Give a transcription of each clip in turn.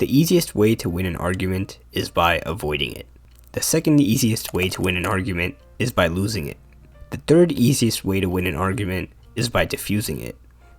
The easiest way to win an argument is by avoiding it. The second easiest way to win an argument is by losing it. The third easiest way to win an argument is by diffusing it.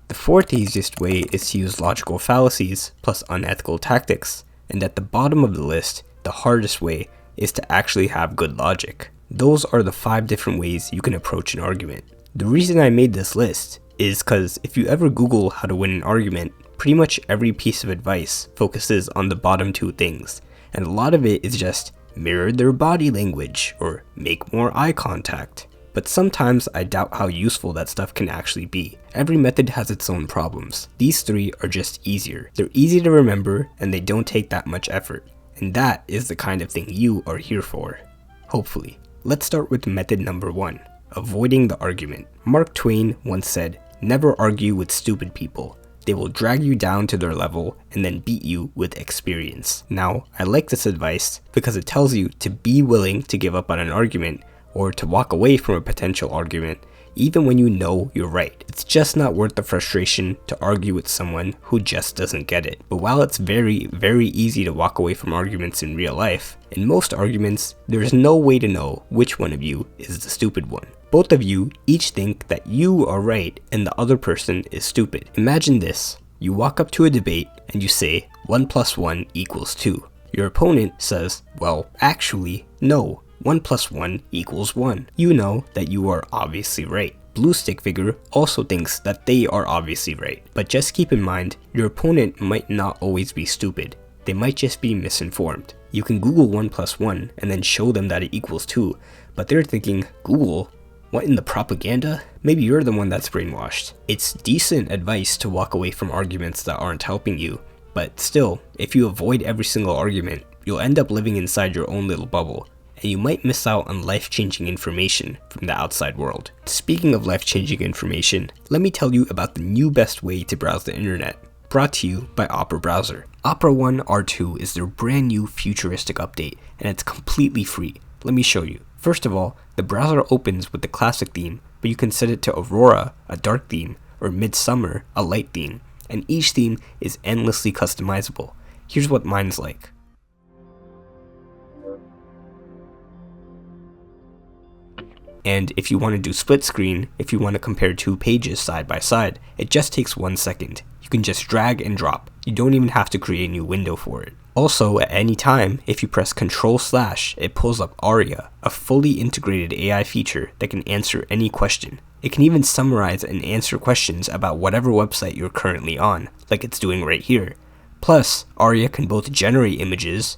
The fourth easiest way is to use logical fallacies plus unethical tactics. And at the bottom of the list, the hardest way is to actually have good logic. Those are the 5 different ways you can approach an argument. The reason I made this list is because if you ever Google how to win an argument, pretty much every piece of advice focuses on the bottom 2 things, and a lot of it is just mirror their body language or make more eye contact. But sometimes I doubt how useful that stuff can actually be. Every method has its own problems. These 3 are just easier. They're easy to remember and they don't take that much effort. And that is the kind of thing you are here for. Hopefully. Let's start with method number 1, avoiding the argument. Mark Twain once said, "Never argue with stupid people. They will drag you down to their level and then beat you with experience." Now, I like this advice because it tells you to be willing to give up on an argument or to walk away from a potential argument even when you know you're right. It's just not worth the frustration to argue with someone who just doesn't get it. But while it's very, very easy to walk away from arguments in real life, in most arguments, there's no way to know which one of you is the stupid one. Both of you each think that you are right and the other person is stupid. Imagine this. You walk up to a debate and you say 1 + 1 = 2. Your opponent says, well, actually, no. 1 + 1 = 1. You know that you are obviously right. Blue stick figure also thinks that they are obviously right. But just keep in mind, your opponent might not always be stupid. They might just be misinformed. You can Google 1 + 1 and then show them that it equals 2, but they're thinking, Google? What in the propaganda? Maybe you're the one that's brainwashed. It's decent advice to walk away from arguments that aren't helping you, but still, if you avoid every single argument, you'll end up living inside your own little bubble, and you might miss out on life-changing information from the outside world. Speaking of life-changing information, let me tell you about the new best way to browse the internet, brought to you by Opera Browser. Opera One R2 is their brand new futuristic update, and it's completely free. Let me show you. First of all, the browser opens with the classic theme, but you can set it to Aurora, a dark theme, or Midsummer, a light theme, and each theme is endlessly customizable. Here's what mine's like. And if you want to do split screen, if you want to compare 2 pages side by side, it just takes 1 second. You can just drag and drop. You don't even have to create a new window for it. Also, at any time, if you press Ctrl/, it pulls up Aria, a fully integrated AI feature that can answer any question. It can even summarize and answer questions about whatever website you're currently on, like it's doing right here. Plus, Aria can both generate images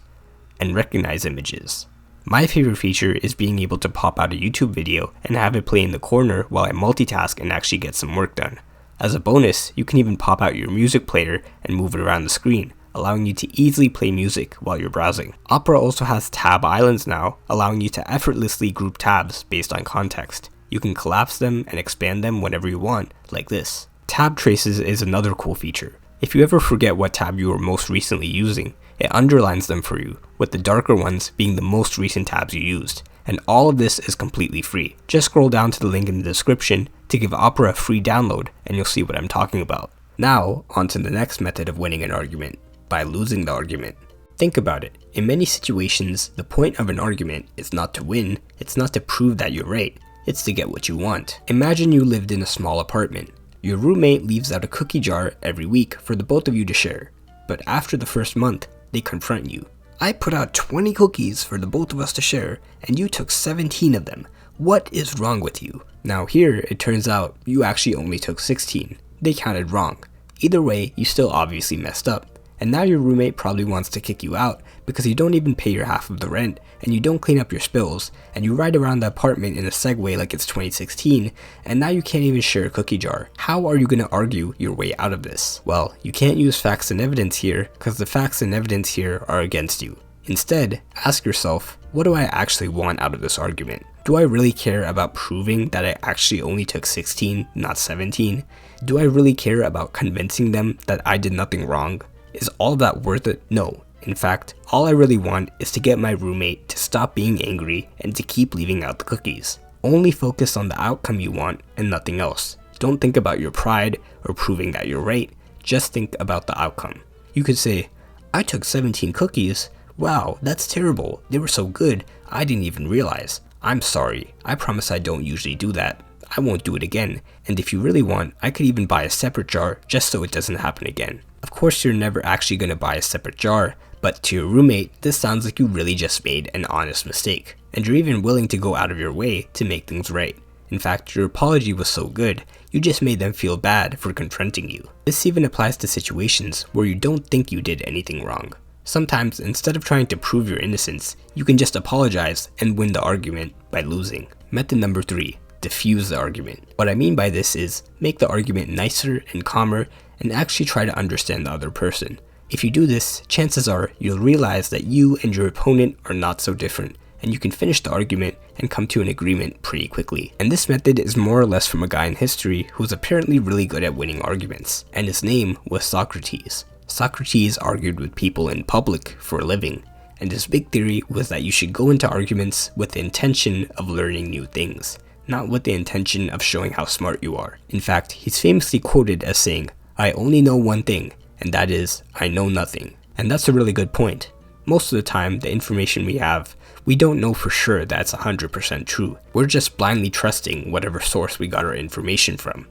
and recognize images. My favorite feature is being able to pop out a YouTube video and have it play in the corner while I multitask and actually get some work done. As a bonus, you can even pop out your music player and move it around the screen, allowing you to easily play music while you're browsing. Opera also has tab islands now, allowing you to effortlessly group tabs based on context. You can collapse them and expand them whenever you want, like this. Tab traces is another cool feature. If you ever forget what tab you were most recently using, it underlines them for you, with the darker ones being the most recent tabs you used. And all of this is completely free. Just scroll down to the link in the description to give Opera a free download and you'll see what I'm talking about. Now, on to the next method of winning an argument, by losing the argument. Think about it. In many situations, the point of an argument is not to win, it's not to prove that you're right, it's to get what you want. Imagine you lived in a small apartment. Your roommate leaves out a cookie jar every week for the both of you to share. But after the first month, they confront you. I put out 20 cookies for the both of us to share, and you took 17 of them. What is wrong with you? Now here, it turns out you actually only took 16. They counted wrong. Either way, you still obviously messed up. And now your roommate probably wants to kick you out because you don't even pay your half of the rent, and you don't clean up your spills, and you ride around the apartment in a Segway like it's 2016, and now you can't even share a cookie jar. How are you going to argue your way out of this? Well, you can't use facts and evidence here because the facts and evidence here are against you. Instead, ask yourself, what do I actually want out of this argument? Do I really care about proving that I actually only took 16, not 17? Do I really care about convincing them that I did nothing wrong? Is all of that worth it? No. In fact, all I really want is to get my roommate to stop being angry and to keep leaving out the cookies. Only focus on the outcome you want and nothing else. Don't think about your pride or proving that you're right. Just think about the outcome. You could say, I took 17 cookies. Wow, that's terrible. They were so good, I didn't even realize. I'm sorry. I promise I don't usually do that. I won't do it again, and if you really want, I could even buy a separate jar just so it doesn't happen again. Of course, you're never actually going to buy a separate jar, but to your roommate, this sounds like you really just made an honest mistake, and you're even willing to go out of your way to make things right. In fact, your apology was so good, you just made them feel bad for confronting you. This even applies to situations where you don't think you did anything wrong. Sometimes, instead of trying to prove your innocence, you can just apologize and win the argument by losing. Method number 3. Diffuse the argument. What I mean by this is, make the argument nicer and calmer and actually try to understand the other person. If you do this, chances are you'll realize that you and your opponent are not so different, and you can finish the argument and come to an agreement pretty quickly. And this method is more or less from a guy in history who was apparently really good at winning arguments, and his name was Socrates. Socrates argued with people in public for a living, and his big theory was that you should go into arguments with the intention of learning new things, not with the intention of showing how smart you are. In fact, he's famously quoted as saying, "I only know one thing, and that is, I know nothing." And that's a really good point. Most of the time, the information we have, we don't know for sure that's 100% true. We're just blindly trusting whatever source we got our information from.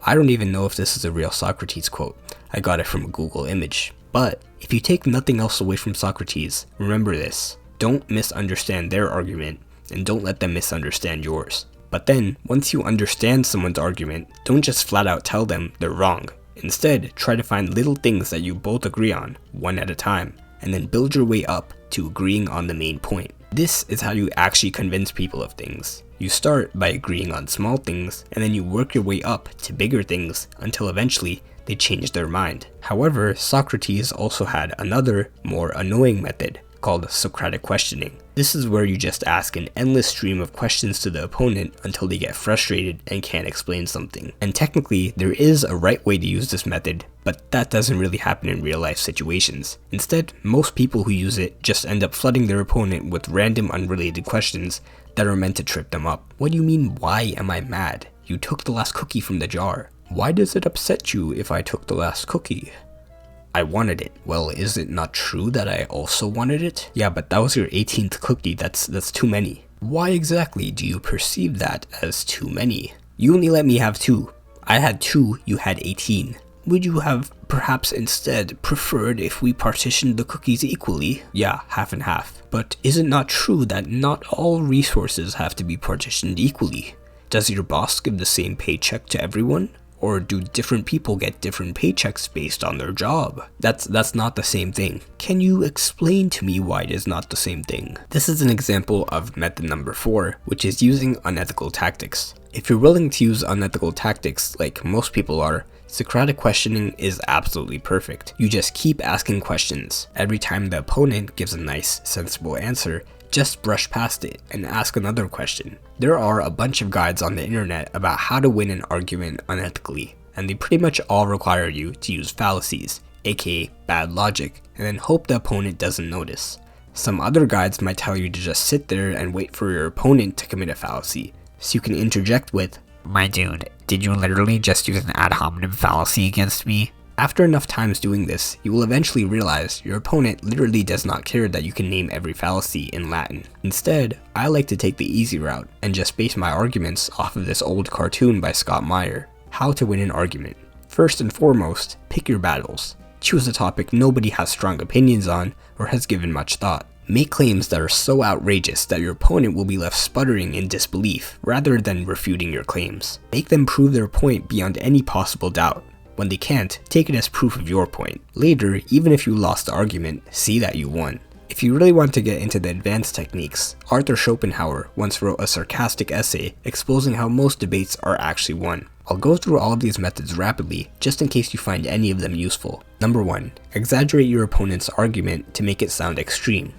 I don't even know if this is a real Socrates quote. I got it from a Google image. But if you take nothing else away from Socrates, remember this. Don't misunderstand their argument, and don't let them misunderstand yours. But then, once you understand someone's argument, don't just flat out tell them they're wrong. Instead, try to find little things that you both agree on, one at a time, and then build your way up to agreeing on the main point. This is how you actually convince people of things. You start by agreeing on small things, and then you work your way up to bigger things until eventually they change their mind. However, Socrates also had another, more annoying method called Socratic questioning. This is where you just ask an endless stream of questions to the opponent until they get frustrated and can't explain something. And technically, there is a right way to use this method, but that doesn't really happen in real life situations. Instead, most people who use it just end up flooding their opponent with random unrelated questions that are meant to trip them up. What do you mean, why am I mad? You took the last cookie from the jar. Why does it upset you if I took the last cookie? I wanted it. Well, is it not true that I also wanted it? Yeah, but that was your 18th cookie. That's too many. Why exactly do you perceive that as too many? You only let me have 2. I had 2, you had 18. Would you have perhaps instead preferred if we partitioned the cookies equally? Yeah, half and half. But is it not true that not all resources have to be partitioned equally? Does your boss give the same paycheck to everyone? Or do different people get different paychecks based on their job? That's not the same thing. Can you explain to me why it is not the same thing? This is an example of method number 4, which is using unethical tactics. If you're willing to use unethical tactics, like most people are, Socratic questioning is absolutely perfect. You just keep asking questions. Every time the opponent gives a nice, sensible answer, just brush past it and ask another question. There are a bunch of guides on the internet about how to win an argument unethically, and they pretty much all require you to use fallacies, aka bad logic, and then hope the opponent doesn't notice. Some other guides might tell you to just sit there and wait for your opponent to commit a fallacy, so you can interject with, "My dude, did you literally just use an ad hominem fallacy against me?" After enough times doing this, you will eventually realize your opponent literally does not care that you can name every fallacy in Latin. Instead, I like to take the easy route and just base my arguments off of this old cartoon by Scott Meyer, How to Win an Argument. First and foremost, pick your battles. Choose a topic nobody has strong opinions on or has given much thought. Make claims that are so outrageous that your opponent will be left sputtering in disbelief rather than refuting your claims. Make them prove their point beyond any possible doubt. When they can't, take it as proof of your point. Later, even if you lost the argument, see that you won. If you really want to get into the advanced techniques, Arthur Schopenhauer once wrote a sarcastic essay exposing how most debates are actually won. I'll go through all of these methods rapidly, just in case you find any of them useful. Number 1. Exaggerate your opponent's argument to make it sound extreme.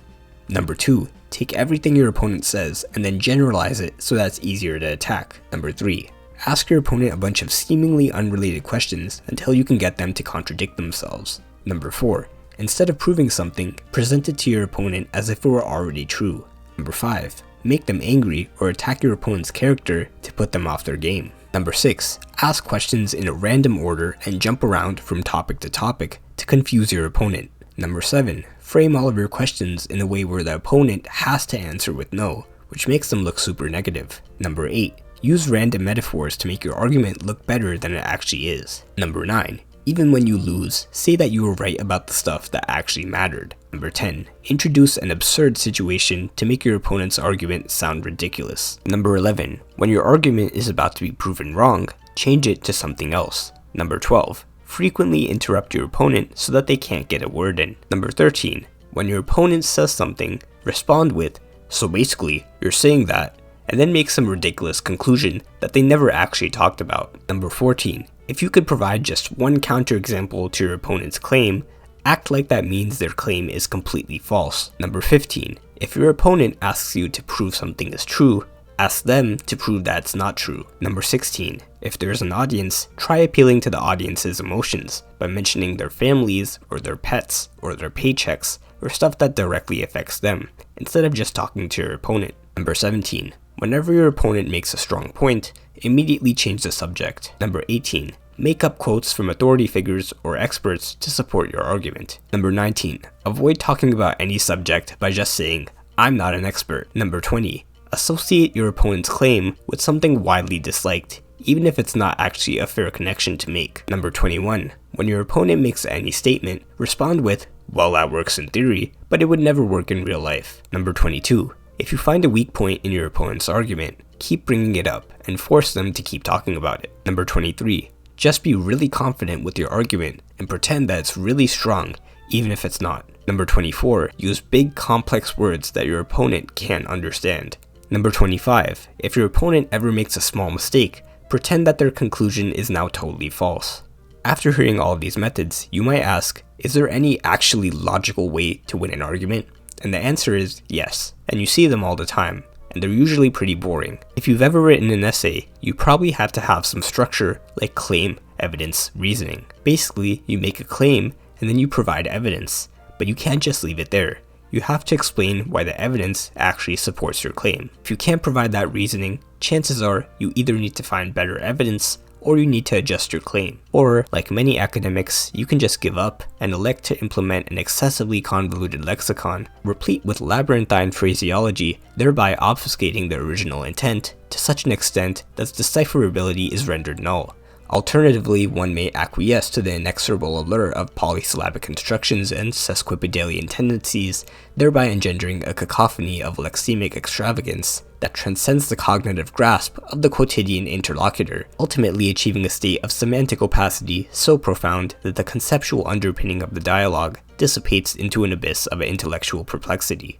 Number 2. Take everything your opponent says and then generalize it so that it's easier to attack. Number 3. Ask your opponent a bunch of seemingly unrelated questions until you can get them to contradict themselves. Number 4. Instead of proving something, present it to your opponent as if it were already true. Number 5. Make them angry or attack your opponent's character to put them off their game. Number 6. Ask questions in a random order and jump around from topic to topic to confuse your opponent. Number 7. Frame all of your questions in a way where the opponent has to answer with no, which makes them look super negative. Number 8. Use random metaphors to make your argument look better than it actually is. Number 9. Even when you lose, say that you were right about the stuff that actually mattered. Number 10. Introduce an absurd situation to make your opponent's argument sound ridiculous. Number 11. When your argument is about to be proven wrong, change it to something else. Number 12. Frequently interrupt your opponent so that they can't get a word in. Number 13. When your opponent says something, respond with, "So basically, you're saying that," and then make some ridiculous conclusion that they never actually talked about. Number 14. If you could provide just one counterexample to your opponent's claim, act like that means their claim is completely false. Number 15. If your opponent asks you to prove something is true, ask them to prove that it's not true. Number 16. If there's an audience, try appealing to the audience's emotions by mentioning their families, or their pets, or their paychecks, or stuff that directly affects them, instead of just talking to your opponent. Number 17. Whenever your opponent makes a strong point, immediately change the subject. Number 18. Make up quotes from authority figures or experts to support your argument. Number 19. Avoid talking about any subject by just saying, "I'm not an expert." Number 20. Associate your opponent's claim with something widely disliked, even if it's not actually a fair connection to make. Number 21. When your opponent makes any statement, respond with, "Well, that works in theory, but it would never work in real life." Number 22. If you find a weak point in your opponent's argument, keep bringing it up and force them to keep talking about it. Number 23. Just be really confident with your argument and pretend that it's really strong, even if it's not. Number 24. Use big, complex words that your opponent can't understand. Number 25. If your opponent ever makes a small mistake, pretend that their conclusion is now totally false. After hearing all of these methods, you might ask, is there any actually logical way to win an argument? And the answer is yes, and you see them all the time, and they're usually pretty boring. If you've ever written an essay, you probably have to have some structure like claim, evidence, reasoning. Basically, you make a claim and then you provide evidence, but you can't just leave it there. You have to explain why the evidence actually supports your claim. If you can't provide that reasoning, chances are you either need to find better evidence or you need to adjust your claim. Or, like many academics, you can just give up and elect to implement an excessively convoluted lexicon, replete with labyrinthine phraseology, thereby obfuscating the original intent to such an extent that its decipherability is rendered null. Alternatively, one may acquiesce to the inexorable allure of polysyllabic constructions and sesquipedalian tendencies, thereby engendering a cacophony of lexemic extravagance that transcends the cognitive grasp of the quotidian interlocutor, ultimately achieving a state of semantic opacity so profound that the conceptual underpinning of the dialogue dissipates into an abyss of intellectual perplexity.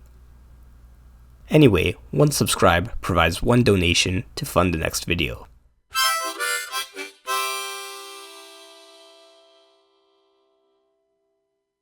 Anyway, one subscribe provides one donation to fund the next video.